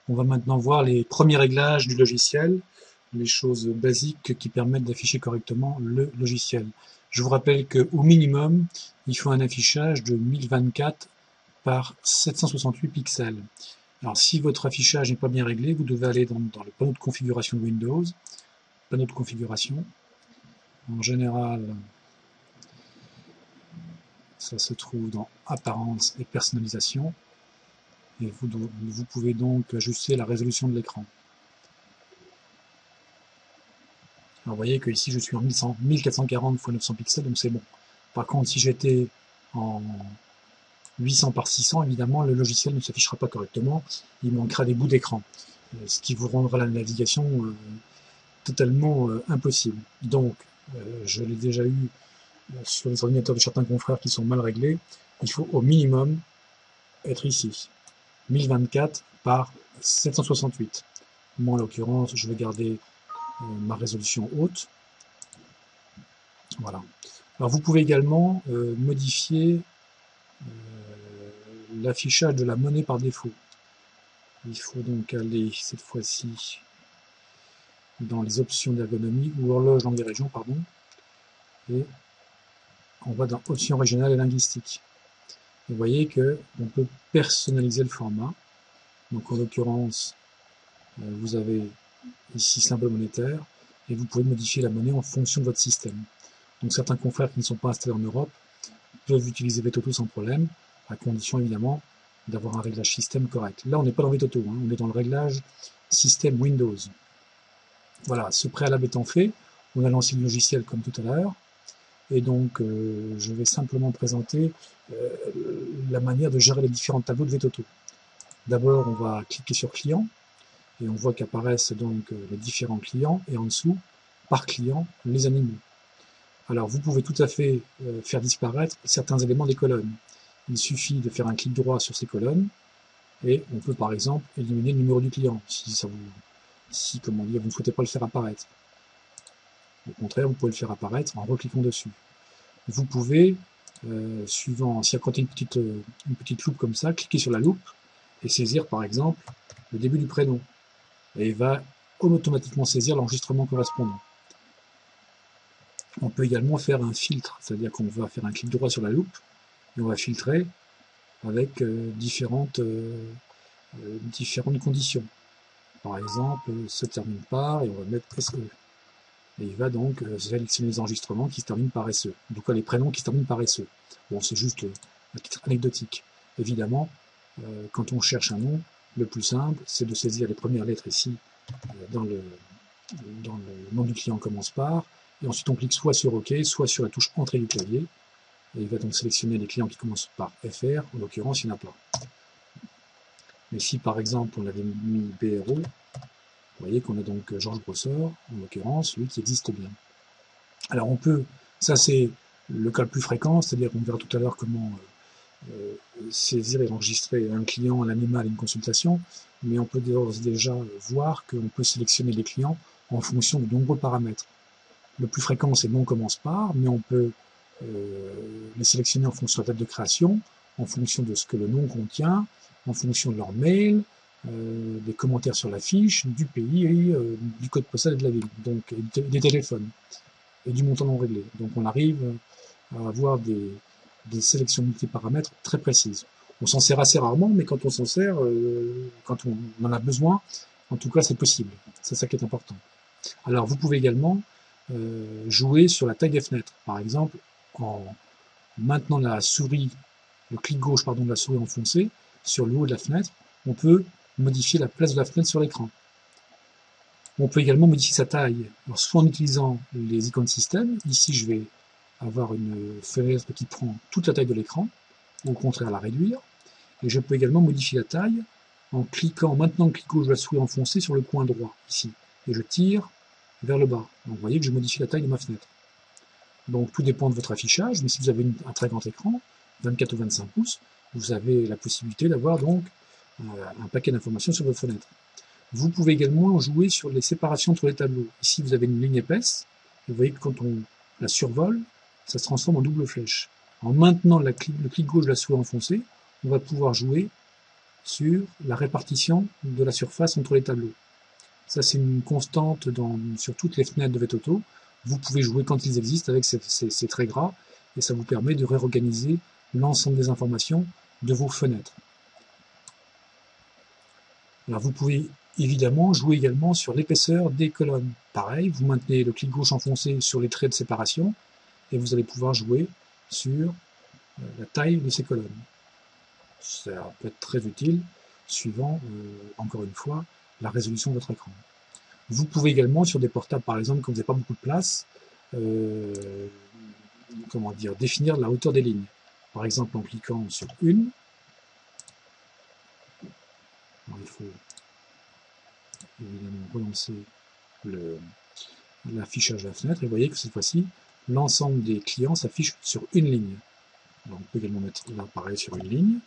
On va maintenant voir les premiers réglages du logiciel, les choses basiques qui permettent d'afficher correctement le logiciel. Je vous rappelle qu'au minimum, il faut un affichage de 1024 par 768 pixels. Alors si votre affichage n'est pas bien réglé, vous devez aller dans le panneau de configuration de Windows, panneau de configuration. En général, ça se trouve dans Apparence et Personnalisation. Et vous pouvez donc ajuster la résolution de l'écran. Alors vous voyez que ici je suis en 1440 x 900 pixels, donc c'est bon. Par contre, si j'étais en 800 par 600, évidemment, le logiciel ne s'affichera pas correctement, il manquera des bouts d'écran, ce qui vous rendra la navigation totalement impossible. Donc, je l'ai déjà eu sur les ordinateurs de certains confrères qui sont mal réglés, il faut au minimum être ici, 1024 par 768. Moi, en l'occurrence, je vais garder ma résolution haute. Voilà. Alors, vous pouvez également modifier l'affichage de la monnaie par défaut. Il faut donc aller cette fois-ci dans les options d'ergonomie ou horloge langue et région, pardon, et on va dans options régionales et linguistiques. Vous voyez que on peut personnaliser le format. Donc en l'occurrence, vous avez ici symbole monétaire et vous pouvez modifier la monnaie en fonction de votre système. Donc certains confrères qui ne sont pas installés en Europe peuvent utiliser Vetoto sans problème, à condition évidemment d'avoir un réglage système correct. Là, on n'est pas dans Vetoto, hein, on est dans le réglage système Windows. Voilà, ce préalable étant fait, on a lancé le logiciel comme tout à l'heure, et donc je vais simplement présenter la manière de gérer les différents tableaux de Vetoto. D'abord, on va cliquer sur Client, et on voit qu'apparaissent donc les différents clients, et en dessous, par client, les animaux. Alors, vous pouvez tout à fait faire disparaître certains éléments des colonnes. Il suffit de faire un clic droit sur ces colonnes, et on peut par exemple éliminer le numéro du client, si comment dire, vous ne souhaitez pas le faire apparaître. Au contraire, vous pouvez le faire apparaître en recliquant dessus. Vous pouvez, suivant, si à côté une petite loupe comme ça, cliquer sur la loupe et saisir par exemple le début du prénom. Et il va automatiquement saisir l'enregistrement correspondant. On peut également faire un filtre, c'est-à-dire qu'on va faire un clic droit sur la loupe et on va filtrer avec différentes conditions. Par exemple, se termine par, et on va mettre SE. Et il va donc sélectionner les enregistrements qui se terminent par SE. Du coup, les prénoms qui se terminent par SE. Bon, c'est juste un titre anecdotique. Évidemment, quand on cherche un nom, le plus simple, c'est de saisir les premières lettres ici, dans le nom du client commence par, et ensuite on clique soit sur OK, soit sur la touche Entrée du clavier, et il va donc sélectionner les clients qui commencent par FR, en l'occurrence, il n'y en a pas. Mais si par exemple on avait mis BRO, vous voyez qu'on a donc Georges Brossard, en l'occurrence, lui qui existe bien. Alors on peut, ça c'est le cas le plus fréquent, c'est-à-dire qu'on verra tout à l'heure comment saisir et enregistrer un client, un animal, une consultation, mais on peut déjà voir qu'on peut sélectionner les clients en fonction de nombreux paramètres. Le plus fréquent, c'est nom commence par, mais on peut les sélectionner en fonction de la date de création, en fonction de ce que le nom contient, en fonction de leur mail, des commentaires sur la fiche, du pays, du code postal et de la ville, donc des téléphones, et du montant non réglé. Donc on arrive à avoir des sélections multiparamètres très précises. On s'en sert assez rarement, mais quand on s'en sert, quand on en a besoin, en tout cas c'est possible. C'est ça qui est important. Alors vous pouvez également jouer sur la taille des fenêtres. Par exemple, en maintenant la souris, le clic gauche pardon, de la souris enfoncée sur le haut de la fenêtre, on peut modifier la place de la fenêtre sur l'écran. On peut également modifier sa taille, alors, soit en utilisant les icônes système, ici je vais avoir une fenêtre qui prend toute la taille de l'écran, ou au contraire la réduire, et je peux également modifier la taille en cliquant maintenant le clic gauche de la souris enfoncée sur le coin droit, ici, et je tire vers le bas. Donc vous voyez que je modifie la taille de ma fenêtre. Donc tout dépend de votre affichage, mais si vous avez un très grand écran, 24 ou 25 pouces, vous avez la possibilité d'avoir donc un paquet d'informations sur votre fenêtre. Vous pouvez également jouer sur les séparations entre les tableaux. Ici vous avez une ligne épaisse, et vous voyez que quand on la survole, ça se transforme en double flèche. En maintenant le clic gauche de la souris enfoncée, on va pouvoir jouer sur la répartition de la surface entre les tableaux. Ça, c'est une constante sur toutes les fenêtres de VETOTO. Vous pouvez jouer quand ils existent avec ces traits gras, et ça vous permet de réorganiser l'ensemble des informations de vos fenêtres. Alors, vous pouvez évidemment jouer également sur l'épaisseur des colonnes. Pareil, vous maintenez le clic gauche enfoncé sur les traits de séparation, et vous allez pouvoir jouer sur la taille de ces colonnes. Ça peut être très utile, suivant, encore une fois, la résolution de votre écran. Vous pouvez également, sur des portables par exemple, quand vous n'avez pas beaucoup de place, définir la hauteur des lignes. Par exemple, en cliquant sur une, alors, il faut évidemment relancer l'affichage de la fenêtre, et vous voyez que cette fois-ci, l'ensemble des clients s'affiche sur une ligne. Alors, on peut également mettre là pareil sur une ligne.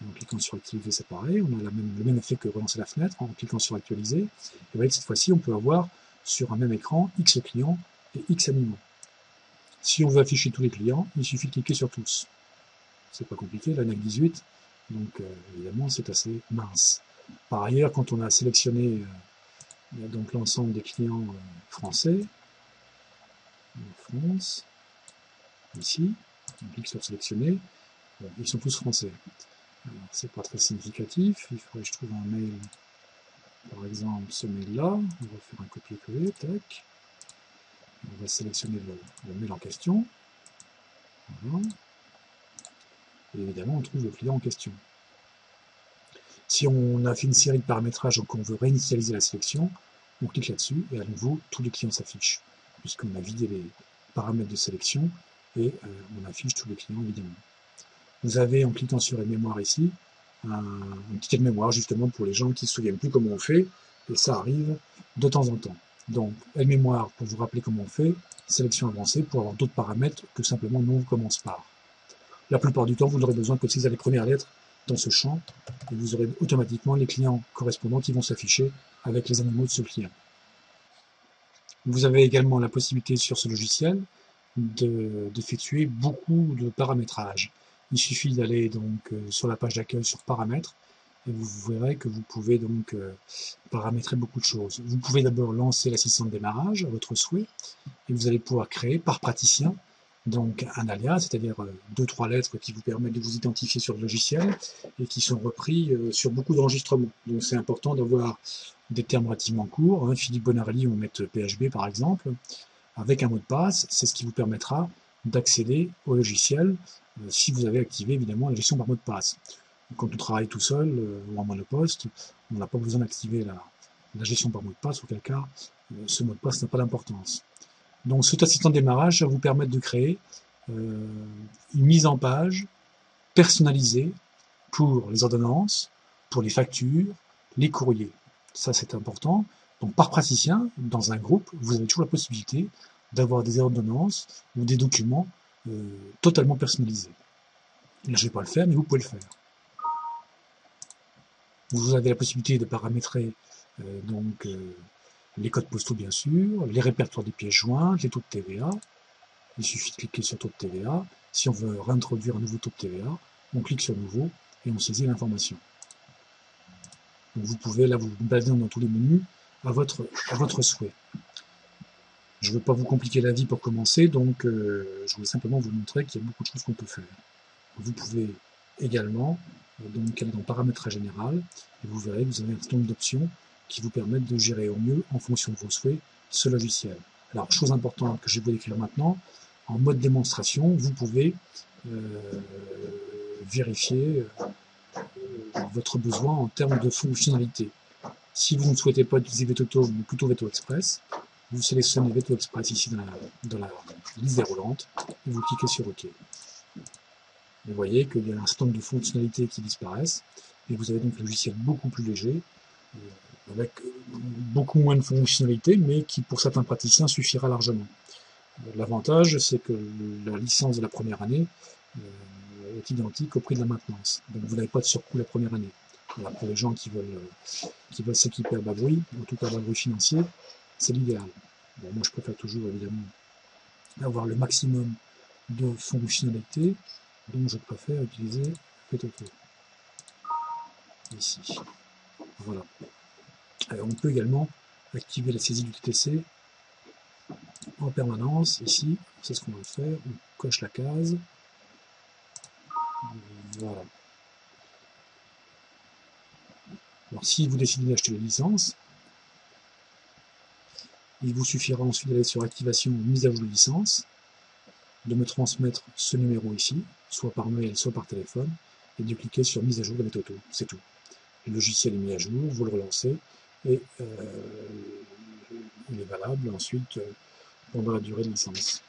En cliquant sur Activer, c'est pareil, on a le même effet que relancer la fenêtre en cliquant sur Actualiser. Et vous voyez que cette fois-ci, on peut avoir sur un même écran X clients et X animaux. Si on veut afficher tous les clients, il suffit de cliquer sur tous. C'est pas compliqué, là, il n'y en a que 18, donc évidemment, c'est assez mince. Par ailleurs, quand on a sélectionné donc l'ensemble des clients français, en France, ici, on clique sur Sélectionner, bon, ils sont tous français. C'est pas très significatif, il faudrait que je trouve un mail, par exemple ce mail-là, on va faire un copier-coller, tac, on va sélectionner le mail en question, voilà. Et évidemment on trouve le client en question. Si on a fait une série de paramétrages et qu'on veut réinitialiser la sélection, on clique là-dessus et à nouveau tous les clients s'affichent, puisqu'on a vidé les paramètres de sélection et on affiche tous les clients évidemment. Vous avez, en cliquant sur les mémoires ici, un ticket de mémoire justement pour les gens qui ne se souviennent plus comment on fait, et ça arrive de temps en temps. Donc, aide-mémoire pour vous rappeler comment on fait, sélection avancée pour avoir d'autres paramètres que simplement nom commence par. La plupart du temps, vous n'aurez besoin que d'utiliser les premières lettres dans ce champ, et vous aurez automatiquement les clients correspondants qui vont s'afficher avec les animaux de ce client. Vous avez également la possibilité sur ce logiciel d'effectuer beaucoup de paramétrages. Il suffit d'aller donc sur la page d'accueil sur paramètres et vous verrez que vous pouvez donc paramétrer beaucoup de choses. Vous pouvez d'abord lancer l'assistant de démarrage à votre souhait et vous allez pouvoir créer par praticien donc un alias, c'est-à-dire 2-3 lettres qui vous permettent de vous identifier sur le logiciel et qui sont repris sur beaucoup d'enregistrements. Donc c'est important d'avoir des termes relativement courts. Philippe Bonarelli, on va mettre PHB par exemple, avec un mot de passe, c'est ce qui vous permettra d'accéder au logiciel si vous avez activé évidemment la gestion par mot de passe. Quand on travaille tout seul ou en monoposte, on n'a pas besoin d'activer la gestion par mot de passe, auquel cas ce mot de passe n'a pas d'importance. Donc cet assistant de démarrage va vous permettre de créer une mise en page personnalisée pour les ordonnances, pour les factures, les courriers. Ça c'est important. Donc par praticien, dans un groupe, vous avez toujours la possibilité d'avoir des ordonnances ou des documents totalement personnalisés. Là, je ne vais pas le faire, mais vous pouvez le faire. Vous avez la possibilité de paramétrer les codes postaux, bien sûr, les répertoires des pièces jointes, les taux de TVA. Il suffit de cliquer sur taux de TVA. Si on veut réintroduire un nouveau taux de TVA, on clique sur nouveau et on saisit l'information. Vous pouvez là vous balader dans tous les menus à votre souhait. Je ne veux pas vous compliquer la vie pour commencer, donc je voulais simplement vous montrer qu'il y a beaucoup de choses qu'on peut faire. Vous pouvez également donc aller dans Paramétrage général et vous verrez que vous avez un certain nombre d'options qui vous permettent de gérer au mieux, en fonction de vos souhaits, ce logiciel. Alors, chose importante que je vais vous décrire maintenant, en mode démonstration, vous pouvez vérifier votre besoin en termes de fonctionnalité. Si vous ne souhaitez pas utiliser VETOTO, mais plutôt Veto Express, vous sélectionnez Veto Express ici dans la liste déroulante et vous cliquez sur OK. Vous voyez qu'il y a un certain nombre de fonctionnalités qui disparaissent et vous avez donc un logiciel beaucoup plus léger avec beaucoup moins de fonctionnalités mais qui pour certains praticiens suffira largement. L'avantage c'est que la licence de la première année est identique au prix de la maintenance. Donc vous n'avez pas de surcoût la première année. Voilà, pour les gens qui veulent s'équiper à bas bruit, en tout cas à bas bruit financier, c'est l'idéal. Bon, moi je préfère toujours évidemment avoir le maximum de fonctionnalités, donc je préfère utiliser VETOTO. ici. Voilà. Alors, on peut également activer la saisie du TTC en permanence. Ici, c'est ce qu'on va faire. On coche la case. Voilà. Alors, si vous décidez d'acheter les licences, il vous suffira ensuite d'aller sur activation mise à jour de licence, de me transmettre ce numéro ici, soit par mail, soit par téléphone, et de cliquer sur mise à jour de Metoto. C'est tout. Le logiciel est mis à jour, vous le relancez, et il est valable ensuite pendant la durée de licence.